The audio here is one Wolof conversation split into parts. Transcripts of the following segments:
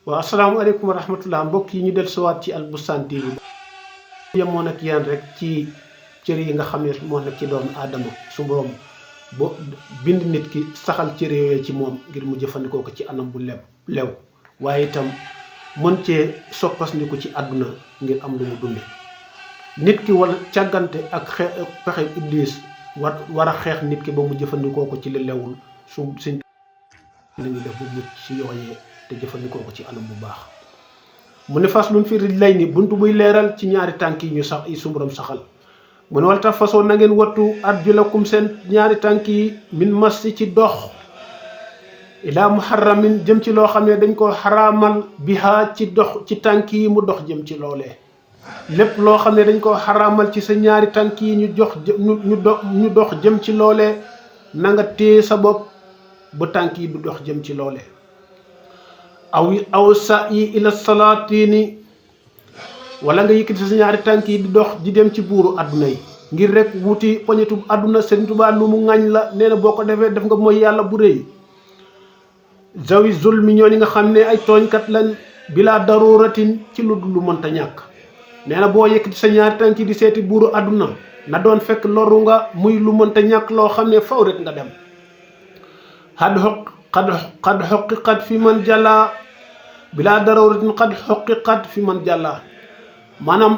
waaw asalaamaaleykum wa rahmatullah mbokk yi ñu del siwaat ci Albustaan TV yemoon ak yéen rek ci cër yi nga xam ne moo nekk ci doomu aadama su borom bo bind nit ki saxal cër yooyu ci moom ngir mu jëfandikoo ko ci anam bu lew waaye itam mën cee soppandiku ci àdduna ngir am lu mu dunde nit ki wala càggante ak pexe iblis war a xeex nit ki ba mu jëfandikoo ko ci li lewul suñ li ñu def bu mucc ci yooyee te jëfandikoo ko ci anam bu baax mu ne fas luñ fi lay ni buntu buy leeral ci ñaari tànk yi ñu sax yi sumburam saxal mu ne wala tax façon na ngeen wattu arjulakum seen ñaari tànk yi min massi ci dox ila muharramin jëm ci loo xam ne dañ ko xaraamal biha ci dox ci tànk yi mu dox jëm ci loolee lépp loo xam ne dañ ko xaraamal ci sa ñaari tànk yi ñu dox jëm ci loolee na nga téye sa bopp bu tànk yi du dox jëm ci loolee aw sa yi ila salaatini wala nga yëkkati sa ñaari tànk yi di dox di dem ci buuru adduna yi ngir rek wuti poñetu adduna Sëriñ Tuubaa lu mu ŋañ la nee na boo ko defee def nga mooy yàlla bu rëy zawi zulmi ñoo ñi nga xam ne ay tooñkat lañ bilaa daruratin ci lu mënta ñàkk nee na boo yëkkati sa ñaari tànk yi di seeti buuru adduna na doon fekk loru nga muy lu mënta ñàkk loo xam ne faw rek nga dem xad xoqiqat fi man jàllaa bilaa daruratin xad xoqiqat fi man jàllaa maanaam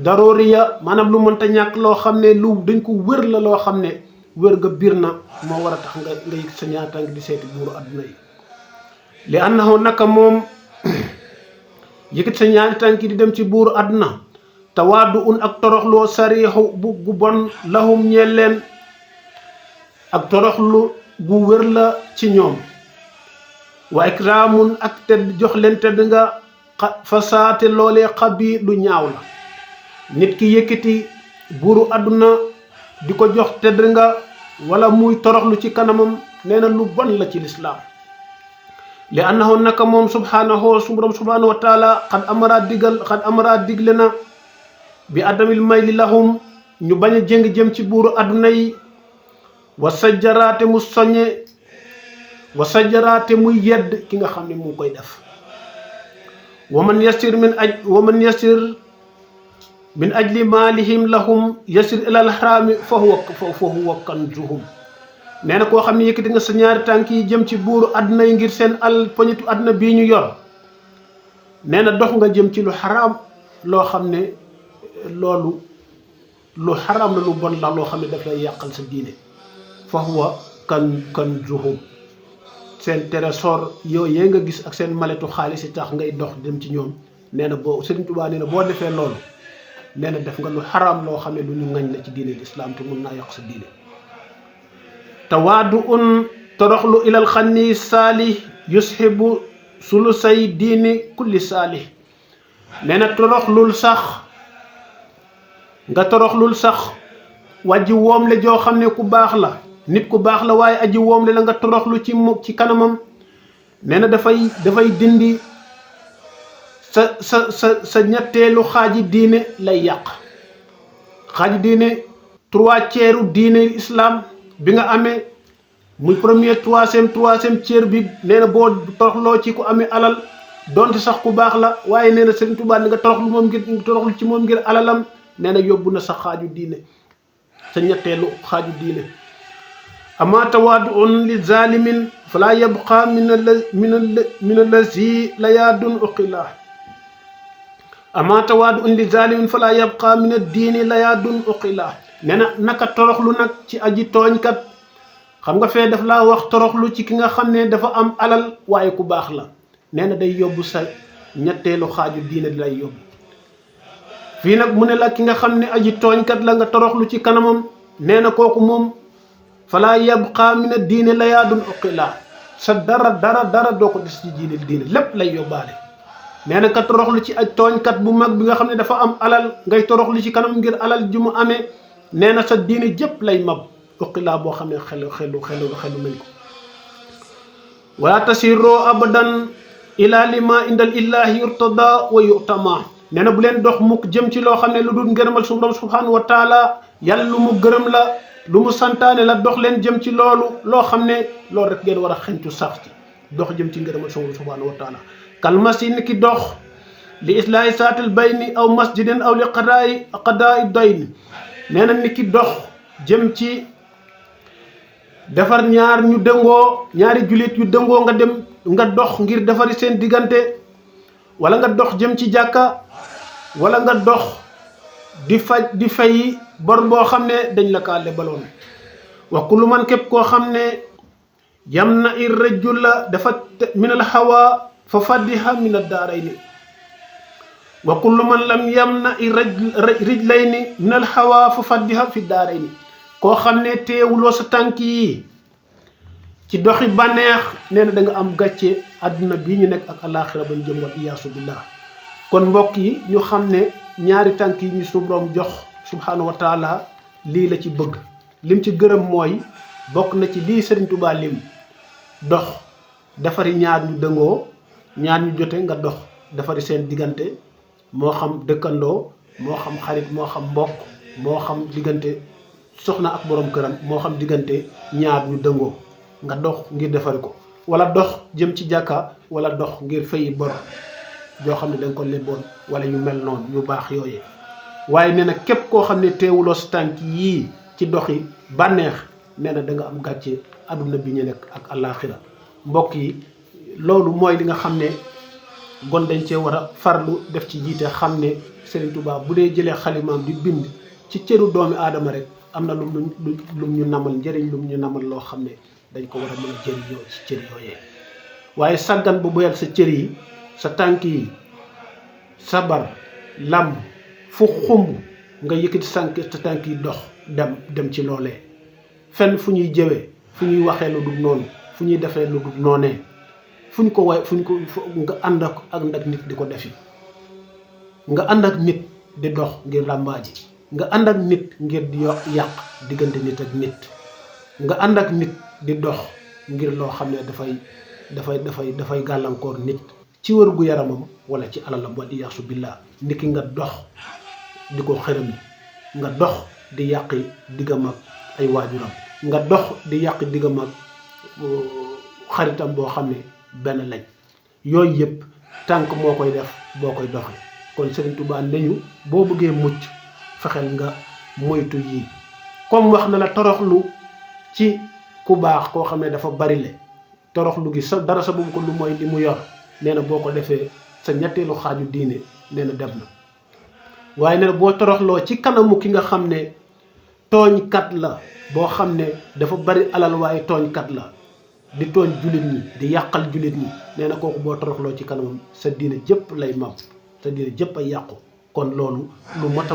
daruriya maanaam lu mënta ñàkk loo xam ne lu dañ ko wér la loo xam ne wér ga biir na moo war a tax nga yëg sa ñaari tànk di seeti buuru adduna yi li annahu naka moom yëkkati sa ñaari tànk di dem ci buuru adduna tawaadu un ak toroxloo sariixu bu bon lahum ñeel leen ak toroxlu bu wér la ci ñoom wa ikraamun ak tedd jox leen tedd nga fasaate loolee xabi lu ñaaw la nit ki yëkkati buuru àdduna di ko jox tedd nga wala muy toroxlu ci kanamam nee na lu bon la ci lislaam li annahu naka moom subhanahu wa taala xad amara digle na bi adamil mayli lahum ñu bañ a jëng jëm ci buuru àdduna yi wa sajjaraate mu soññe wa sajjaraate muy yedd ki nga xam ne mu ngi koy def wa man yasir min ajli maalihim lahum yasir ilal xaraami fa huwa kanzuhum nee na koo xam ne yëkkati nga sa ñaari tànk yi jëm ci buuru àdduna yi ngir seen poñitu àdduna bii ñu yor nee na dox nga jëm ci lu xaraam loo xam ne loolu lu xaraam la lu bon la loo xam ne daf lay yàqal sa diine fa huwa kanzuhum seen trésor yooyu nga gis ak seen maletu xaalis yi tax ngay dox dem ci ñoom nee na boo Sëriñ Tuubaa nee na boo defee loolu nee na def nga lu xaraam loo xam ne lu ñu ŋañ la ci diine lislaam te mun naa yàq sa diine tawaadu un toroxlu ilal xanni saalih yushibu sulusay diini kulli saalih nee na toroxlul sax wàjji woom le joo xam ne ku baax la nit ku baax la waaye aji woom le la nga toroxlu ci kanamam nee na dafay dindi sa ñetteelu xaaji diine lay yàq xaaji diine 3/4 diine islam bi nga amee muy premier troisième tiers bi nee na boo toroxloo ci ku amee alal donte sax ku baax la waaye nee na Sëriñ Tuubaa ni nga toroxlu ci moom ngir alalam nee na yóbbu na sa xaaju diine sa ñetteelu xaaju diine ama tawaadun li zalimin fala yabqa min allazi la yaadun uqila ama tawaadun li zalimin fala yabqa min addiini la yaadun uqila nee na naka toroxlu nag ci aji tooñkat xam nga fee daf laa wax toroxlu ci ki nga xam ne dafa am alal waaye ku baax la nee na day yóbbu sa ñetteelu xaaju diine di lay yóbbu fii nag mu ne la ki nga xam ne aji tooñkat la nga toroxlu ci kanamam nee na kooku moom fala yabqa min ad-diine la yaadun uqila sa dara doo ko des ci diine lépp lay yóbbaale nee na ka toroxlu ci aj tooñkat bu mag bi nga xam ne dafa am alal ngay toroxlu ci kanam ngir alal ji mu amee nee na sa diine jëpp lay mab uqila boo xam ne xelu nañ ko wala tasiroo abadan ila lima indal illahi yurtada wa yutama nee na bu leen dox mukk jëm ci loo xam ne lu dul ngërëmal suñu borom subhanahu wa taala yàlla lu mu gërëm la lu mu santaane la dox leen jëm ci loolu loo xam ne loolu rek ngeen war a xencu sax ci dox jëm ci ngërëmal sama subhanahu wa taala kal masi ni ki dox li islaahi saatil bayni aw masjidin aw li qadaa'i dayni nee na ni ki dox jëm ci defar ñaari julit yu dëngoo nga dem nga dox ngir defari seen diggante wala nga dox jëm ci jàkka wala nga dox di fay bor boo xam ne dañ la kaa lebaloon wa kullu man képp koo xam ne yam na ir rajul la dafa min al hawa fa faddiha min ad daarayni wa kullu man lam yam na ir rijlayni min al hawa fa faddiha fi daarayni koo xam ne teewuloo sa tànk yi ci doxi bànneex nee na da nga am gàcce àdduna bii ñu nekk ak alaxira bañ jëm wal iyaasu billah kon mbokk yi ñu xam ne ñaari tànk yi ñu suñu borom jox subhanahu wa taala lii la ci bëgg lim ci gërëm mooy bokk na ci lii Serigne Touba lim dox defari ñaar ñu dëngoo ñaar ñu jote nga dox defari seen diggante moo xam dëkkandoo moo xam xarit moo xam mbokk moo xam diggante soxna ak borom këram moo xam diggante ñaar ñu dëngoo nga dox ngir defari ko wala dox jëm ci jàkka wala dox ngir fayi bor joo xam ne da nga ko lebboon wala yu mel noonu yu baax yooyee waaye nee na képp koo xam ne teewuloo sa tànk yii ci doxi bànneex nee na da nga am gàcce adduna bi ñu nekk ak àllaaxira mbokk yi loolu mooy li nga xam ne gon dañ cee war a farlu def ci jiite xam ne Serigne Touba bu dee jëlee xalimaam di bind ci cëru doomi aadama rek am na lum ñu namal njëriñ lum ñu namal loo xam ne dañ ko war a mën a jëriñoo ci cër yooyee waaye sàggan bu boyal sa cër yi sa tànk yi sabar lam fu xumb nga yëkkati sa tànk yi dox dem ci loolee fenn fu ñuy jëwee fu ñuy waxee lu dul noonu fu ñuy defee lu dul noonee fuñ ko nga ànd ak nit di ko defi nga ànd ak nit di dox ngir làmbaaji nga ànd ak nit ngir di yàq diggante nit ak nit nga ànd ak nit di dox ngir loo xam ne dafay gàllankoor nit ci wërgu yaramam wala ci alalam wal iyaasu billah niki nga dox di ko xërëm nga dox di yàqi diggam ak ay waajuram nga dox di yàqi diggam ak xaritam boo xam ne benn lañ yooyu yëpp tànk moo koy def boo koy doxee kon Serigne Touba nañu boo bëggee mucc fexeel nga moytu yii comme wax na la toroxlu ci ku baax koo xam ne dafa bari le toroxlu gi sa dara sa boobu ko lu mooy li mu yor nee na boo ko defee sa ñetteelu xaaju diine nee na dem na waaye nee na boo toroxloo ci kanamu ki nga xam ne tooñkat la boo xam ne dafa bari alal waaye tooñkat la di tooñ jullit ñi di yàqal jullit ñi nee na kooku boo toroxloo ci kanamam sa diine jëpp lay mab sa diine jëpp ay yàqu kon loolu lu mat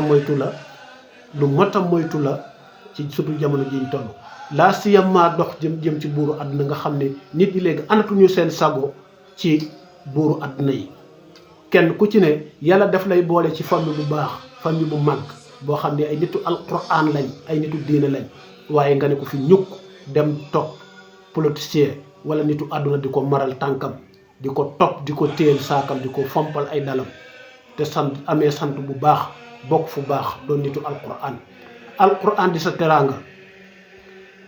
a moytu la ci surtout jamono ji ñu toll laa siyama dox jëm ci buuru àdduna nga xam ne nit ñi léegi anatuñu seen sago ci buuru àdduna yi kenn ku ci ne yàlla daf lay boole ci famille bu baax famille bu mag boo xam ne ay nitu alquran lañ ay nitu diine lañ waaye nga ne ko fi ñukk dem topp politicien wala nitu àdduna di ko maral tànkam di ko topp di ko téel saakam di ko fompal ay dalam te amee sant bu baax bokk fu baax doon nitu alquran di sa teraanga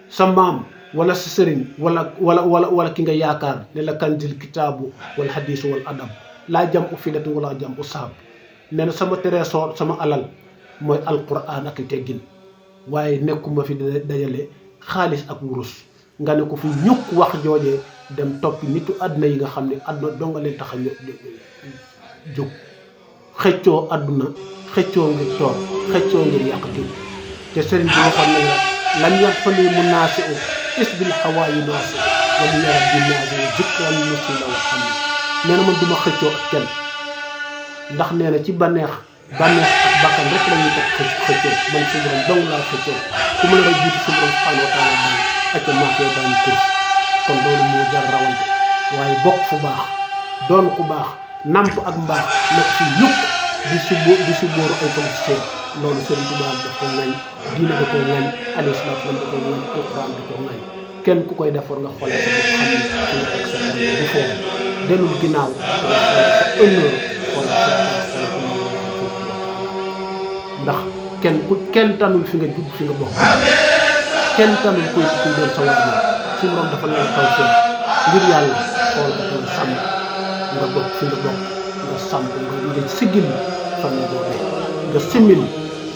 sa maam wala sa sëriñ wala ki nga yaakaar ne la kanzil kitaabu wal hadiisu wal adab laa jam u filati wala jam u saab nee na sama trésor sama alal mooy alquran ak teggin waaye nekkuma fi dajale xaalis ak wurus nga ne ko fi ñukk wax joojee dem toppi nitu àdduna yi nga xam ne àdduna donga leen tax a jóg xëccoo àdduna xëccoo ngir toor xëccoo ngir yàq tur te sëriñ bi waxoon nañ la lan yan fani mu naasi u isbil xawaa yu naasi wala yarab bi naasi jikran musi la wax xam ne nee na man duma xëccoo ak kenn ndax nee na ci bànneex ak bakkan rek la ñuy teg xëccoo man suñu borom dong laa xëccoo ku mën a jiitu suñu borom subhanahu wa taala dañ acca maakee daañu kur kon loolu moo jar rawante waaye bokk fu baax doon ku baax namp ak mbaax nekk fi ñukk di si bóoru ay politicien loolu Serigne Touba da ko ngañ diine da ko ngañ alayhi salaatu da ko ngañ alquran da ko ngañ kenn ku koy defoon nga xoolee sa bopp xam ne fi nga teg sa tànk bu foofu delul ginnaaw nga xool sa honneur xool sa ndax kenn tanul fi nga judd fi nga bokk kenn tanul kuy doon sa waajur suñu borom dafa leen taw seen ngir yàlla xool ba tey sàmm nga bokk fi nga bokk nga sàmm nga siggil famille boobee nga simmil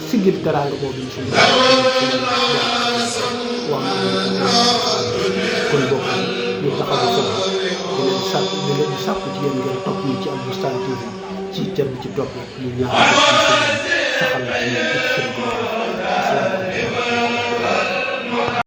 siggil teraanga boobu ñu suñu waaw kon bokk ñu taxawu foofu di leen sàkku ci yéen ngeen topp ñu ci Albourstan TV ci cër bi ci topp ñu ñaar saxal ci ñoom ci seen